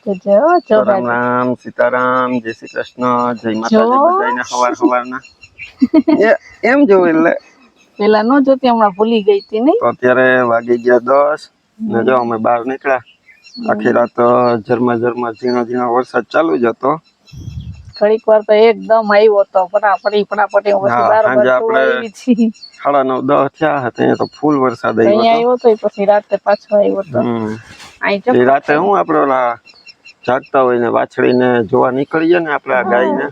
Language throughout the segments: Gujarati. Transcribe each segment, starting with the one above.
રામ રામ સીતારામ જય શ્રી કૃષ્ણ જય માતાજી બધાને હવારના એમ જો એટલે પેલા નો જોતી હમણાં ભૂલી ગઈ હતી ને. તો અત્યારે વાગી ગયા 10 ને જો અમે બહાર નીકળ્યા આખી રાત ઝરમર ઝીણો વરસાદ ચાલુ જ હતો. ઘડીક વાર તો એકદમ આવ્યો હતો ફટાફટી પછી 9:30 થયા હતા તો ફૂલ વરસાદ આવ્યો હતો પછી રાતે પાછો આવ્યો હતો. રાતે હું આપડે જાગતા હોય ને વાછડીને જોવા નીકળીએ ને આપણે આ ગાયને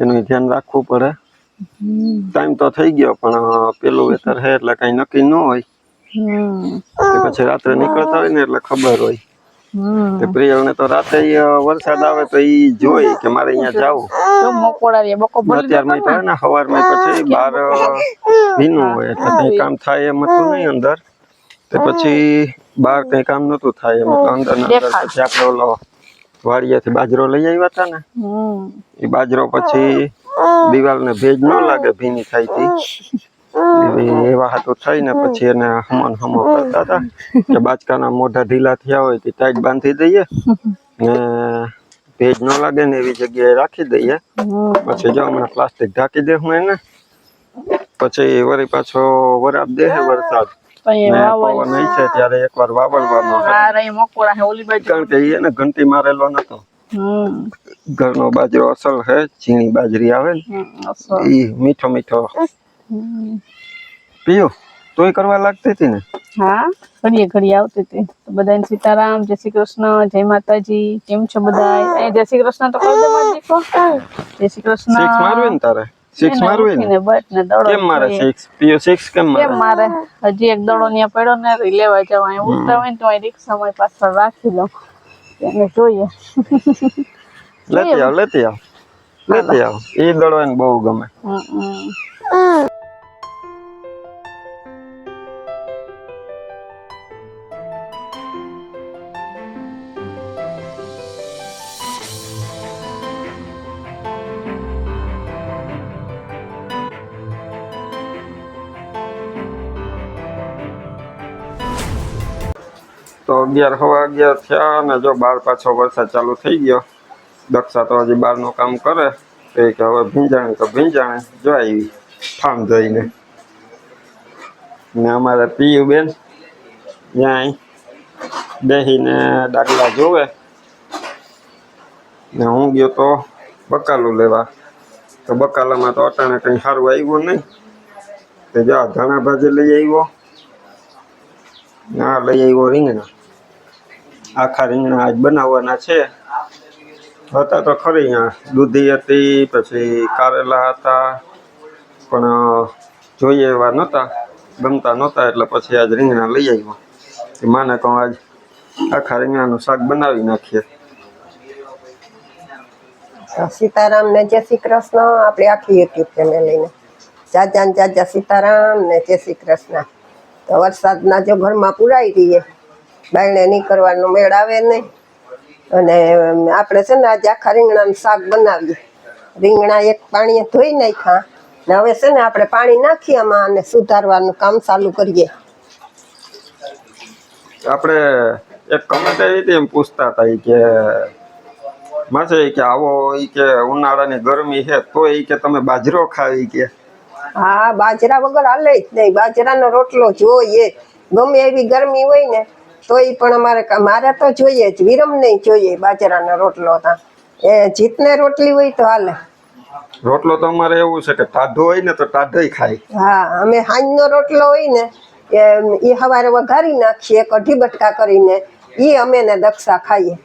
એનું ધ્યાન રાખવું પડે. ટાઈમ તો થઈ ગયો પણ પેલું વેતર હે એટલે કઈ નક્કી ન હોય. પછી રાત્રે નીકળતા હોય ને એટલે ખબર હોય. તે પ્રિયલ ને તો રાતે વરસાદ આવે તો ઈ જોઈ કે મારે અહીંયા જાવું. અત્યારમાં તો ને સવારમાં પછી બહાર ભીનું હોય એટલે કઈ કામ થાય એમ હતું નહીં અંદર. તે પછી બહાર કઈ કામ નતું થાય એમ અંદર પછી આપણે ઓલો વાડિયાથી બાજરો લઈ આવ્યા હતા ને એ બાજરો પછી દિવાલ ને ભેજ ન લાગે ભીની થાય હતી એવા હાથો થઈને પછી એને હમો કરતા હતા કે બાચકાના મોઢા ઢીલા થયા હોય તે ટાઈટ બાંધી દઈએ ને ભેજ ન લાગે ને એવી જગ્યાએ રાખી દઈએ. પછી જો હમણાં પ્લાસ્ટિક ઢાંકી દે હું એને પછી વળી પાછો વરાપ દે વરસાદ પવન છે ત્યારે એકવાર વાવલવાનો કારણ કે એને ઘંટી મારેલો નતો. ઘરનો બાજરો અસલ હે ઝીણી બાજરી આવે ને ઈ મીઠો પીયો તોય કરવા લાગતી હતી ને. હા ઘડીએ આવતી હતી. બધાને સીતારામ જય શ્રી કૃષ્ણ જય માતાજી કેમ છો બધા. જય શ્રી કૃષ્ણ તો કહી દે મારી દીકરો. જય શ્રી કૃષ્ણ. 6 મારવે ને તારે 6 મારવે ને કેમ મારે 6 પીયો 6 કેમ મારે હજી એક દડો ન્યા પડ્યો ને લેવા જવા અહીં ઉતરતા હોય ને તો અહીં રિક્ષામાં પાછળ રાખી દઉં એને જોઈએ. લેતી આવ એ દડો એને બહુ ગમે. તો 11 થયા ને જો બાર પાછો વરસાદ ચાલુ થઈ ગયો. દક્ષા તો હજી બહારનું કામ કરે તો કે હવે ભીંજાણે જો આવી ફાર્મ જઈને ને અમારે પીયુ બેન ત્યાં બેસીને ડાકલા જોવે ને હું ગયો તો બકાલું લેવા. તો બકાલામાં તો અટાણે કંઈ સારું આવ્યું નહીં તો જો ધાણા ભાજી લઈ આવ્યો ના લઈ આવ્યો રીંગણા. આખા રીંગણા આજ બનાવવાના છે. હતા તો ખરી દૂધી હતી પછી કારેલા હતા પણ જોઈએ એવા નહોતા ગમતા નહોતા એટલે પછી આજ રીંગણા લઈ આવ્યો. માને કહું આજ આખા રીંગણાનું શાક બનાવી નાખીએ. સીતારામ ને જય શ્રી કૃષ્ણ. આપણે આખી યુટ્યુબ ફેમિલીને જાજા સીતારામ ને જય શ્રી કૃષ્ણ. તો વરસાદના જો ઘરમાં પુરાઈ રહીએ બાયણે નીકળવાનો મેળ આવે નહીં અને આપણે છે ને આજે આખા રીંગણાનું શાક બનાવીએ. રીંગણા એક પાણીએ ધોઈ નાખ્યા ને હવે છે ને આપણે પાણી નાખીએ આમાં અને સુધારવાનું કામ ચાલુ કરીએ. આપણે એક કમેન્ટ આવી હતી એમ પૂછતા હતા કે માસે કે આવો કે ઉનાળાની ગરમી છે તો કે તમે બાજરો ખાવી કે. હા બાજરા વગર હાલે જ નહીં. બાજરાનો રોટલો જોઈએ ગમે એવી ગરમી હોય ને તોય પણ મારે તો જોઈએ જ વિરમ નહીં જોઈએ બાજરાનો રોટલો. એ જીતને રોટલી હોય તો હાલે. રોટલો તો અમારે એવું છે કે ટાઢો હોય ને તો ટાઢોય ખાય. હા અમે હાંજનો રોટલો હોય ને એ સવારે વઘારી નાખીએ કઢી બટકા કરીને એ અમે ને દક્ષા ખાઈએ.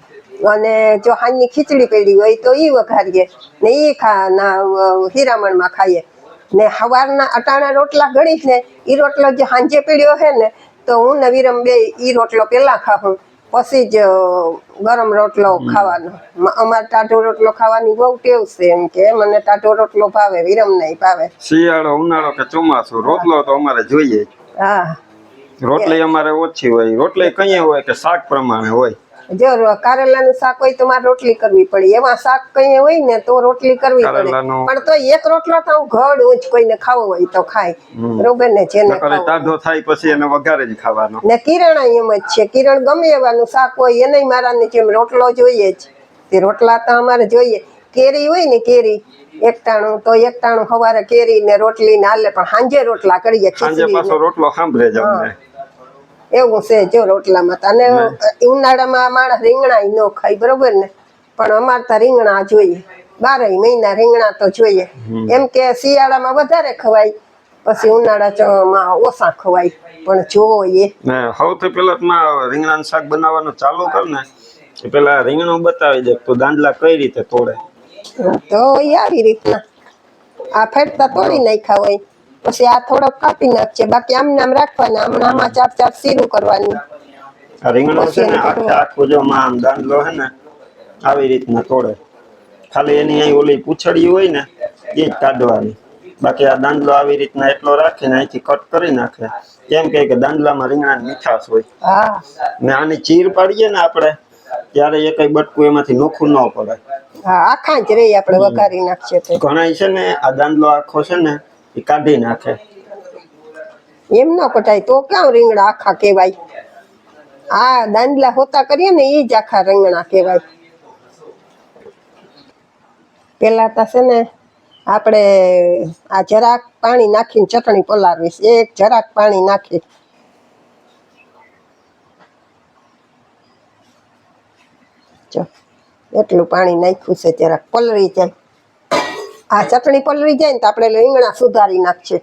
અને જો હાંજની ખીચડી પડી હોય તો એ વઘારીએ ને એ હીરામણમાં ખાઈએ. ને સવારના અટાણા રોટલા ગણીશ ને એ રોટલો જે સાંજે પીડ્યો છે ને તો હું ને વિરમ બે એ રોટલો પેલા ખાઉં પછી જ ગરમ રોટલો ખાવાનો. અમારે ટાઢો રોટલો ખાવાની બહુ ટેવ છે એમ કે મને ટાઢો રોટલો ભાવે વિરમ નહીં ભાવે. શિયાળો ઉનાળો કે ચોમાસું રોટલો તો અમારે જોઈએ. હા રોટલી અમારે ઓછી હોય. રોટલી કઈ હોય કે શાક પ્રમાણે હોય. જો કારેલાનું શાક હોય તો મારે રોટલી કરવી પડે, એમાં શાક કઈ હોય ને તો રોટલી કરવી પડે, કારેલાનું- પણ તો એક રોટલો તો હું ઘડ ઉંચ કોઈને ખાવો હોય તો ખાય, બરોબર ને, જેને નકર એ ટાઢો થાય પછી એને વઘારે જ ખાવાનો. ને કિરણ એમ જ છે, કિરણ ગમે એવાનું શાક હોય એને મારાની જેમ રોટલો જોઈએ જ, તે રોટલા તો અમારે જોઈએ. કેરી હોય ને કેરી એકટાણું તો એકટાણું સવારે કેરી ને રોટલી ને હાલે, પણ સાંજે રોટલા કરીએ સાંજે ખીચડી પાછો રોટલો સાંભળે જ અમને. એવું છે જો રોટલામાં. અને ઉનાળામાં માણસ રીંગણા ન ખાય, બરોબર ને, પણ અમારે તો રીંગણા જોઈએ, 12 મહિના રીંગણા તો જોઈએ. એમ કે શિયાળામાં વધારે ખવાય, પછી ઉનાળામાં ઓછા ખવાય, પણ જોઈએ. ને સૌથી પેલા રીંગણાનું શાક બનાવવાનું ચાલુ કર ને એ પેલા રીંગણું બતાવી દે તો દાંડલા કઈ રીતે તોડે. તો એ આવી રીતના આ ફેરતા તોડી નાખ્યા હોય, પછી આ થોડોક કાપી નાખશે, બાકી આમને આમ રાખવાના, હમણાં આમાં 4 સીરું કરવાની. આ રીંગણું છે પછી ને એને આખે આખું જો આમ દાંડલો છે ને આવી રીતના તોડે, ખાલી એની અહીં ઓલી પૂંછડી હોય ને એ જ કાઢવાની, બાકી આ દાંડલો આવી રીતના એટલો રાખીને અહીંથી કટ કરી નાખે. કેમ કે દાંડલામાં રીંગણાની મીઠાશ હોય, હા ને આની ચીર પાડીએ ને આપણે ત્યારે એ કઈ બટકું એમાંથી નોખું ન પડે. હા, આખા જ રહી આપણે વઘારી નાખીએ તો. ઘણા છે ને આ દાંડલો આખો છે ને એ કાઢી નાખે. એમ ન કટાય તો ક્યાં રીંગણા આખા કહેવાય, આ દાંડલા હોતા કરીએ ને એ જ આખા રીંગણા કહેવાય. પેલા તો છે ને આપણે આ જરાક પાણી નાખીને ચટણી પલાળવી, એક જરાક પાણી નાખી, જો એટલું પાણી નાખ્યું છે, જરાક પલળી જાય. આ ચટણી પલળી જાય ને તો આપણે રીંગણા સુધારી નાખીએ.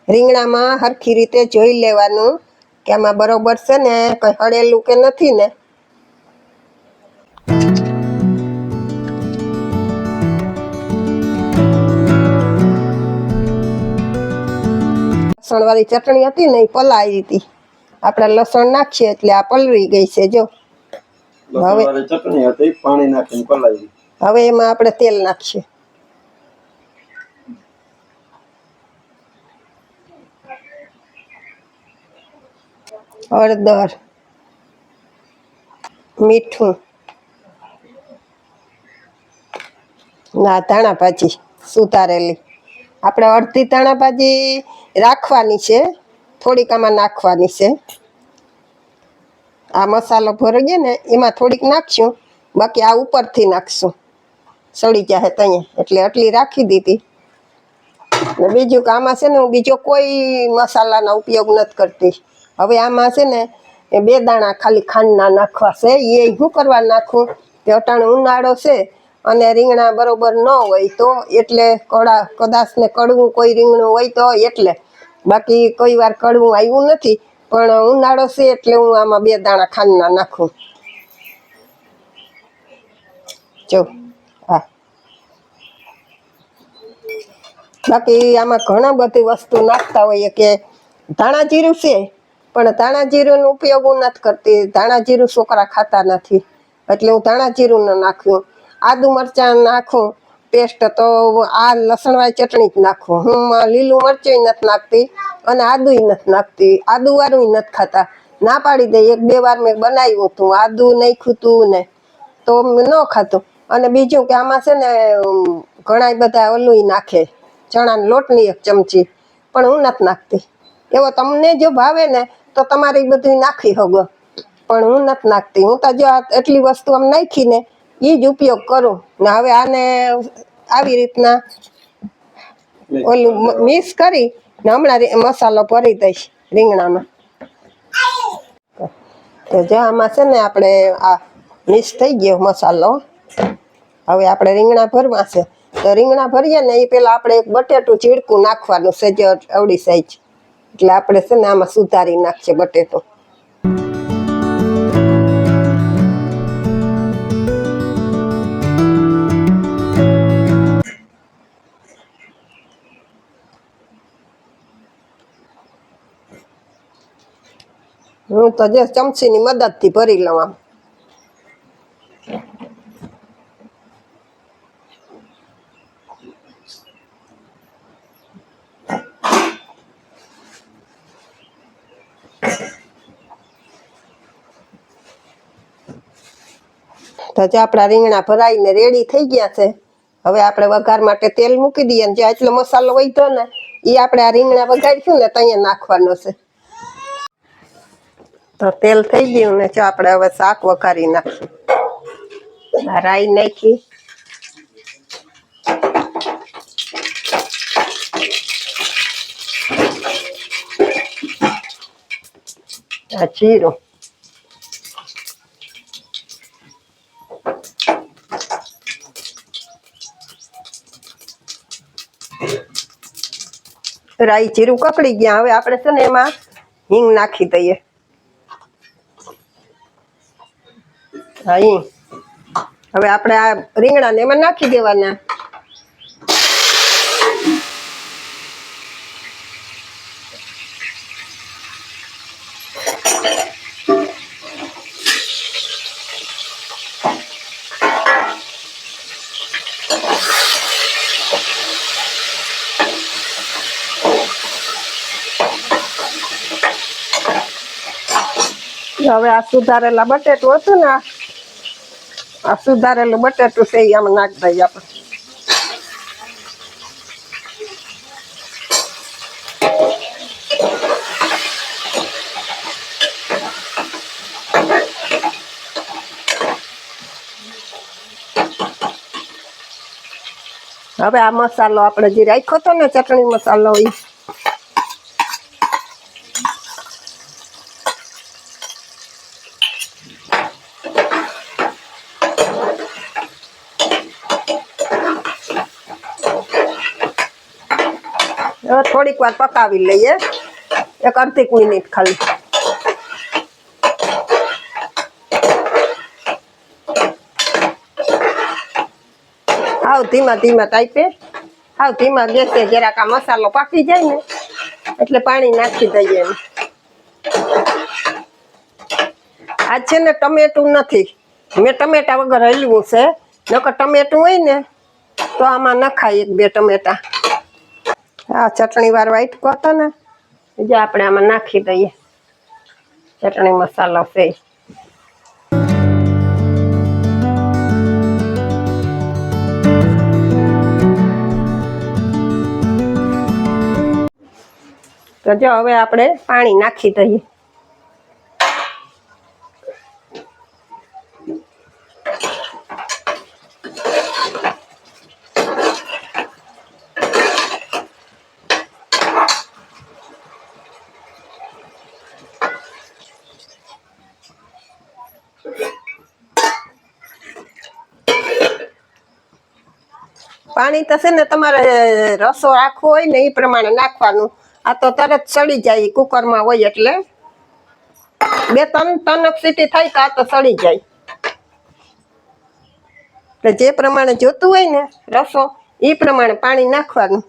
રીંગણામાં હરખી રીતે જોઈ લેવાનું કે આમાં બરોબર છે ને, કઈ હળેલું કે નથી ને. લસણ વાળી ચટણી હતી ને એ પલાળી હતી, આપણે લસણ નાખીએ એટલે આ પલળી ગઈ છે જો. લસણવાળી ચટણી હતી પાણી નાખીને પલાળી. હવે એમાં આપણે તેલ નાખીએ. હળદર, મીઠું, ના ધાણા ભાજી સુધારેલી, આપણે અડધી ધાણા ભાજી રાખવાની છે, થોડીક આમાં નાખવાની છે. આ મસાલો ભરીએ ને એમાં થોડીક નાખશું, બાકી આ ઉપરથી નાખશું, સડી જાય ત્યાં, એટલે આટલી રાખી દીધી. ને બીજું કે આમાં છે ને હું બીજો કોઈ મસાલાનો ઉપયોગ નથી કરતી. હવે આમાં છે ને 2 દાણા ખાલી ખાંડના નાખવા છે. એ શું કરવા નાખું કે અટાણે ઉનાળો છે અને રીંગણા બરોબર ન હોય તો, એટલે કદાચ ને કડવું કોઈ રીંગણું હોય તો એટલે, બાકી કોઈ વાર કડવું આવ્યું નથી, પણ ઉનાળો છે એટલે હું આમાં 2 દાણા ખાંડના નાખું. જો હા, બાકી આમાં ઘણા બધી વસ્તુ નાખતા હોઈએ કે ધાણા જીરું છે, પણ ધાણા જીરુંનો ઉપયોગ હું નથી કરતી. ધાણા જીરું છોકરા ખાતા નથી, એટલે હું ધાણા જીરું ન નાખ્યું. આદુ મરચાં નાખું પેસ્ટ, તો આ લસણવાળી ચટણી જ નાખું. હું લીલું મરચું નથી નાખતી અને આદુય નથી નાખતી, આદુ વાળું નથી ખાતા, ના પાડી દે. 1-2 વાર મેં બનાવ્યું હતું, આદુ નાખ્યું તું ને તો ન ખાતું. અને બીજું કે આમાં છે ને ઘણા બધા ઓલું નાખે, ચણાનો લોટની 1 ચમચી, પણ હું નથી નાખતી. એવો તમને જો ભાવે ને તો તમારે બધું નાખી શકો, પણ હું નથી નાખતી. હું તો જો એટલી વસ્તુ આમ નાખી ને એ જ ઉપયોગ કરું. ને હવે આને આવી રીતના ઓલું મિક્સ કરી ને હમણાં મસાલો ભરી દઈશ રીંગણામાં. તો જો આમાં છે ને આપણે આ મિક્સ થઈ ગયો મસાલો. હવે આપણે રીંગણા ભરવા છે, તો રીંગણા ભરીએ ને એ પેલા આપણે 1 બટેટું ચીડકું નાખવાનું છે, જે અવળી સાઈઝ, એટલે આપણે છે ને આમાં સુધારી નાખીએ બટેટું. હું તો જે ચમચીની મદદથી ભરી લઉં આમ. તો જે આપણા રીંગણા ભરાઈને રેડી થઈ ગયા છે. હવે આપણે વઘાર માટે તેલ મૂકી દઈએ ને જે આટલો મસાલો વધ્યો ને એ આપણે આ રીંગણા વઘારીશું ને ત્યાં નાખવાનો છે. તો તેલ થઈ ગયું ને જો આપણે હવે શાક વઘારી નાખશું. રાઈ નાખી, જીરું, રાઈ જીરું કકડી ગયા. હવે આપણે છે ને એમાં હિંગ નાખી દઈએ. હા, હિંગ. હવે આપણે આ રીંગણાને એમાં નાખી દેવાના. હવે આ સુધારેલા બટેટું હતું ને, આ સુધારેલું બટેટું છે એ આમાં નાખી દઈએ આપણે. હવે આ મસાલો આપણે જે રાખ્યો હતો ને ચટણી મસાલો એ થોડીક વાર પકાવી લઈએ, એક અડધી મિનિટ ખાલી. હાવ ધીમા ધીમા ટાઈપે, હાવ ધીમા ગેસે જરાક આ મસાલો પાકી જાય ને એટલે પાણી નાખી દઈએ એમ. આજ છે ને ટમેટું નથી, મેં ટમેટા વગર હલવું છે. નકર ટમેટું હોય ને તો આમાં નખાય એક બે ટમેટા. આ ચટણી વાળો વાટકો હતો ને જે આપણે આમાં નાખી દઈએ. ચટણી મસાલો છે. તો જો હવે આપણે પાણી નાખી દઈએ. પાણી તો છે ને તમારે રસો રાખવો હોય ને એ પ્રમાણે નાખવાનું. આ તો તરત સડી જાય કુકરમાં હોય એટલે 2-3 સીટી થાય તો આ તો સડી જાય. એટલે જે પ્રમાણે જોતું હોય ને રસો એ પ્રમાણે પાણી નાખવાનું.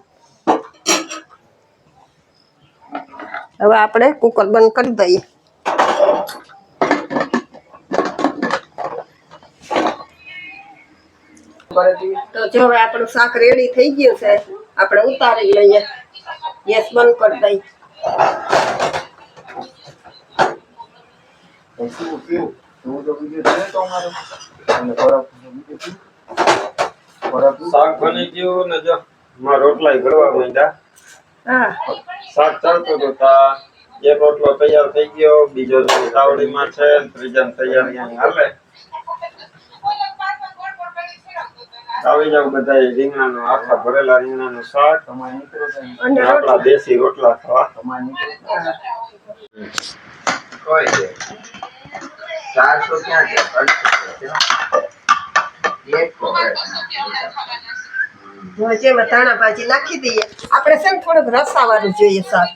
હવે આપણે કુકર બંધ કરી દઈએ. તો જો હવે આપણું શાક રેડી થઈ ગયું છે, આપણે ઉતારી લઈએ. ગેસ બંધ કરી દઈએ. શાક બની ગયું ને જો માં રોટલા ઘડવા માંડ્યા. હા, શાક ચાલતું હતું તા એક રોટલો તૈયાર થઈ ગયો, બીજો તાવડીમાં છે, ત્રીજા તૈયારી અહીં હાલે. આવી જાવ બધા રીંગણાનું આખા ભરેલા રીંગણાનું શાક અને આપણા દેશી રોટલા ખાવા. કોઈ છે 400 ક્યાં છે? એક જેમાં ધાણા ભાજી નાખી દઈએ. આપણે છે ને થોડુંક રસાવાળું જોઈએ શાક,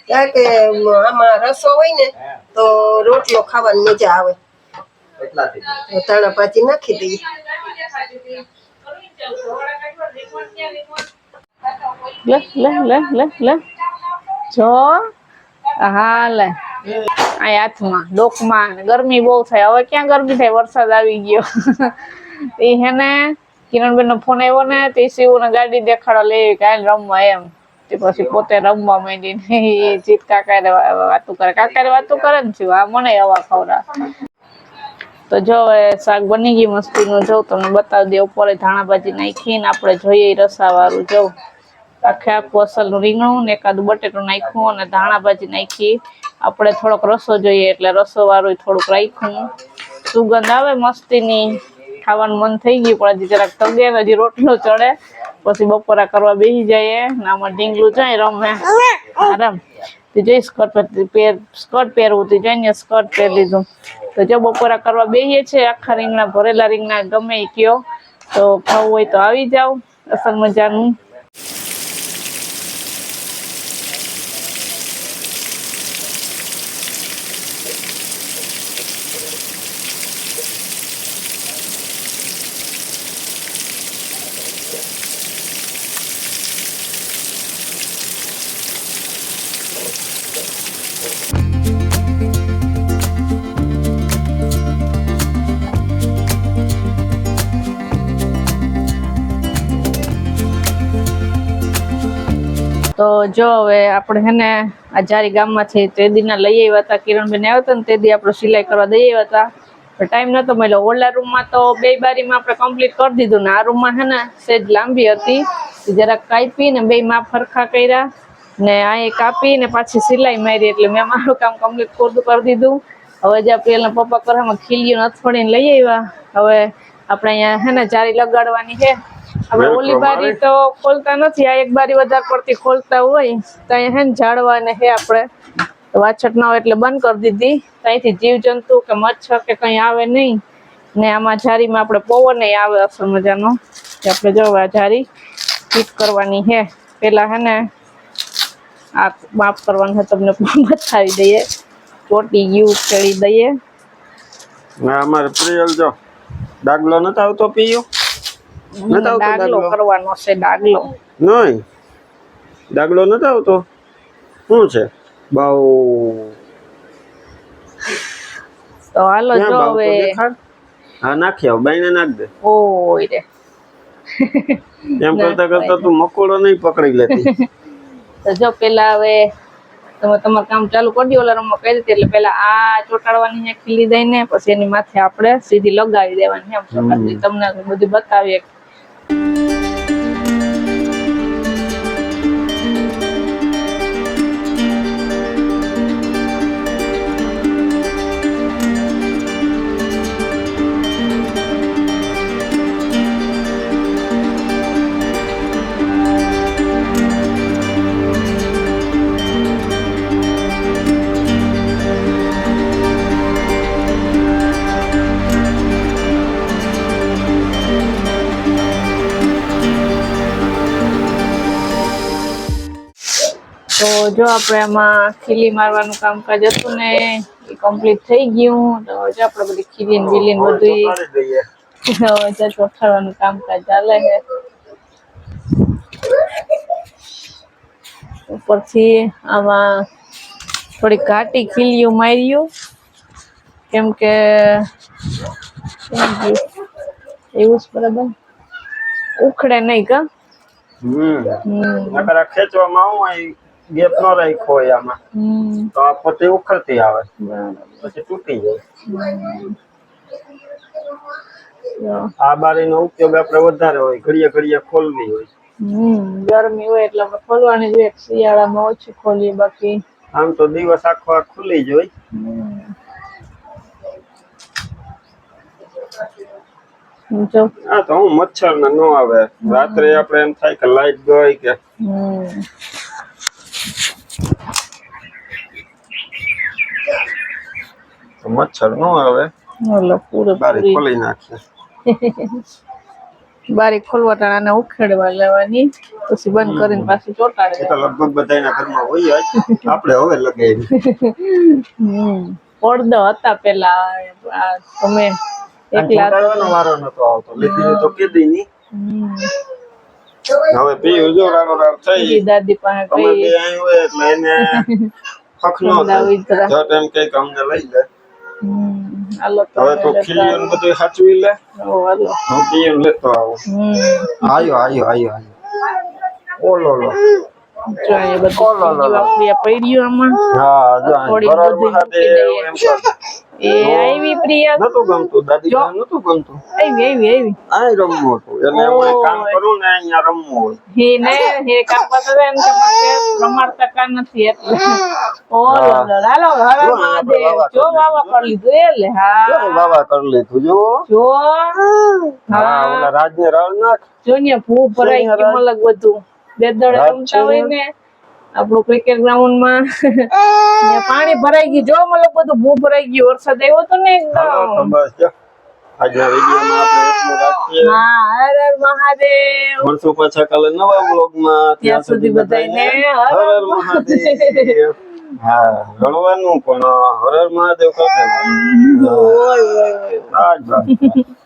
કારણ કે આમાં રસો હોય ને તો રોટલો ખાવાની મજા આવે. કેટલાથી ધાણા ભાજી નાખી દઈએ. લે લે લે લે લે જો હા લે આ હાથમાં ડોકમાં ગરમી બહુ થાય. હવે ક્યાં ગરમી થાય, વરસાદ આવી ગયો. એ હે ને કિરણબેન નો ફોન આવ્યો ને તે શિવને ગાડી દેખાડવા લેવી કાલે રમવા એમ. તે પછી પોતે રમવા માંડીને એ જીત કાકા વાતું કરે. કાકા વાતું કરે ને શિવ આ મને હવા ખવડા. તો જો એ શાક બની ગયું મસ્તીનું, જો તમને બતાવી દે. ઉપર ધાણા ભાજી નાખીને આપણે જોઈએ રસા વાળું, જો આખે આખું અસલનું રીંગણું ને એકાદું બટેટું નાખ્યું અને ધાણા ભાજી નાખી. આપણે થોડોક રસો જોઈએ એટલે રસો વાળું થોડુંક રાખ્યું. સુગંધ આવે મસ્તીની, ખાવાનું મન થઈ ગયું. પણ હજી જરાક તગે, હજી રોટલો ચડે, પછી બપોરા કરવા બેસી જાય. ને આમાં ઢીંગલું જાય રમે આરામ. તો જોઈ સ્કર્ટ પહેરવું હતું, જોઈને સ્કર્ટ પહેરી લીધું. તો જો બપોરા કરવા બેસીએ છે, આખા રીંગણા ભરેલા રીંગણા ગમે એ કયો. તો ખાવું હોય તો આવી જાવ, અસલ મજાનું. તો જો હવે આપણે હે ને આ જારી ગામમાંથી તે દીના લઈ આવ્યા હતા. કિરણબેન આવ્યા હતા ને તે દી આપણે સિલાઈ કરવા દઈ આવ્યા હતા. પણ ટાઈમ નતો મળ્યો. ઓલા રૂમમાં તો 2 બારીમાં આપણે કમ્પ્લીટ કરી દીધું ને આ રૂમમાં હે ને સેજ લાંબી હતી, જરાક કાપી ને 2 માપ ફરખા કર્યા ને આ કાપી ને પાછી સિલાઈ મારી. એટલે મેં મારું કામ કમ્પ્લીટ પૂરું કરી દીધું. હવે જે પેલા પપ્પા કરવામાં ખીલીઓ અથોડીને લઈ આવ્યા. હવે આપણે અહીંયા હે ને જારી લગાડવાની છે. આપણે ઓલી બારી તો ખોલતા નથી, આ એક બારી વધારે પડતી ખોલતા હોય તો અહીંયા હે ને ઝાડવા ને હે આપણે વાછટ ના હોય એટલે બંધ કરી દીધી. ત્યાંથી જીવજંતુ કે મચ્છર કે કઈ આવે નહીં. ને આમાં જારીમાં આપણે પવન નહીં આવે અસલ મજાનો. આપણે જો આ જારી ફિટ કરવાની છે. પેલા હે ને આ માપ કરવાનું છે, તમને બતાવી દઈએ. ચોટી ગયું ખેડી દઈએ. અમારે પ્રિયલ જો ડાગલો નતો આવતો પીયો. ડાગલો કરવાનો છે, ડાગલો નહીં, ડાગલો નતો આવતો. શું છે બહુ? તો હાલો જો હવે હા નાખી આવ, બાઈને નાખ દે. ઓય રે એમ કરતા કરતા તું મકોડો નહીં પકડી લેતી. તો જો પેલા હવે તમે તમારું કામ ચાલુ કરી દો. ઓલા રૂમમાં કહી દીધી એટલે પેલા આ ચોટાડવાની છે ખીલી દઈને, પછી એની માથે આપણે સીધી લગાવી દેવાની. એમ સપાટી તમને બધું બતાવીએ. તો જો આપણે આમાં ખીલી મારવાનું કામકાજ હતું ને એ કમ્પ્લીટ થઈ ગયું. તો જો આપણે બધી ખીલીને બીલીને બધું હવે ચોટાડવાનું કામકાજ ચાલે છે. ઉપરથી આમાં થોડી ઘાટી ખીલીઓ માર્યું, કેમ કે એવું જ બરાબર ઉખડે નહીં કા. ખેંચવામાં આવું ગેપ નો રાખ્યો હોય આમાં તો આ પોતે ઉખડતી આવે, પછી તૂટી જાય. આ બારીનો ઉપયોગ આપણે વધારે હોય, ઘડીએ ઘડીએ ખોલવી હોય. ગરમી હોય એટલે આપણે ખોલવાની જોઈએ. શિયાળામાં ઓછી ખોલીએ, બાકી આમ તો દિવસ આખો ખુલ્લી જ હોય. હા તો હું મચ્છર ને નો આવે. રાત્રે આપણે એમ થાય કે લાઈટ ગઈ કે મચ્છર નો આવે. બારી ખોલી નાખીએ. બારી ખોલવા ટાણા ઉખેડવા લેવાની, પછી બંધ કરીને પાછી ચોટાડે. તો લગભગ બધાના ઘરમાં હોય જ. આપણે હવે લગાવી પડદો હતા પેલા. તમે એકલા વારો નતો આવતો. લીધી તો કીધી ની. હવે પીયું જો રાડો રાડ થઈ. દાદી પાસે તમે બે આયો એટલે એને હકનો જો તેમ કે અમને લઈ લે. હવે તો ખીલીઓને બધું સાચવી લે. હું પીયું લેતો આવું. આયો. ઓલો જો અહીંયા ઓલો, બધું ઓલો. પ્રિયા પડ્યું આમાં હા જો થોડીક હર હર બધી મહાદેવ મૂકી એમ કર. એ આવી પ્રિયા નતું ગમતું દાદી જો. નતું ગમતું આવી આ રમવું હતું એટલે હું કામ કરું ને અહીંયા રમવું હોય હે ને હે કામ કરતા હતા એમ કે પછી રમાડતા કા નથી એટલે ઓલો હાલો હર જો મહાદેવ આપણે જો વાવા કરી લીધું એટલે જો હા બાબા કરી લીધું જો જો હા હા ઓલા રાજને રળ નાખ જો ને ભૂ ભરાઈ ગયું અલગ બધું બે દડે રાત રમતા છે હોય ને આપણું ક્રિકેટ ગ્રાઉન્ડ માં ને પાણી ભરાઈ ગયું જો મતલબ બધું ભૂ ભરાઈ ગયું વરસાદ આવ્યો હતો ને હાલો તો એકદમ બસ જો આજના વિડીયોમાં આપણે એટલું રાખીએ હા હર હર મહાદેવ મળશું પાછા કાલે નવા બ્લોગમાં ત્યાં સુધી બધાયને હર હર હર મહાદેવ હા રડવાનું પણ હર હર મહાદેવ કરી દેવાનું ઓય ઓય ઓય બસ બસ